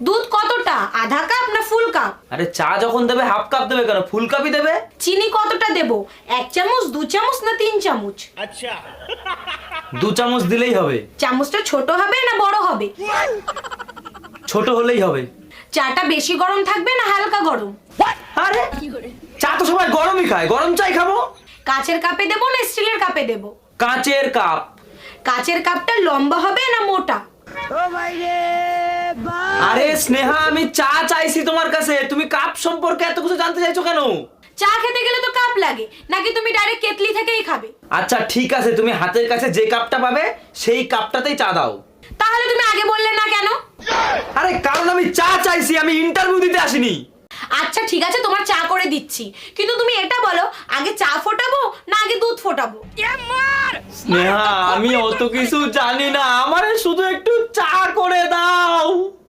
দুধ কতটা, আধা কাপ না ফুল কাপ? আরে চা যখন দেবে হাফ কাপ দেবে কেন, ফুল কাপই দেবে। চিনি কতটা দেব, 1 চামচ 2 চামচ না 3 চামচ? আচ্ছা 2 চামচ দিলেই হবে। চামচটা ছোট হবে না বড় হবে? ছোট হলেই হবে। চাটা বেশি গরম থাকবে না হালকা গরম? আরে চা তো সবাই গরমই খায়, গরম চাই খাবো। কাচের কাপে দেব না স্টিলের কাপে দেব? কাঁচের কাপ। কাচের কাপটা লম্বা হবে না মোটা? আরে স্নেহা, আমি চা চাইছি তোমার কাছে, তুমি কাপ সম্পর্কে এত কিছু জানতে চাইছো কেন? চা খেতে গেলে তো কাপ লাগে, নাকি তুমি ডাইরেক্ট কেটলি থেকেই খাবে? আচ্ছা ঠিক আছে, তুমি হাতের কাছে যে কাপটা পাবে সেই কাপটাতেই চা দাও। তাহলে তুমি আগে বললে না কেন? আরে কারণ আমি চা চাইছি, আমি ইন্টারভিউ দিতে আসিনি। আচ্ছা ঠিক আছে, তোমার চা করে দিচ্ছি, কিন্তু তুমি এটা বলো আগে চা ফোটাবো না আগে দুধ ফোটাবো? স্নেহা, আমি অত কিছু জানি না, আমারে শুধু একটু চা করে দাও।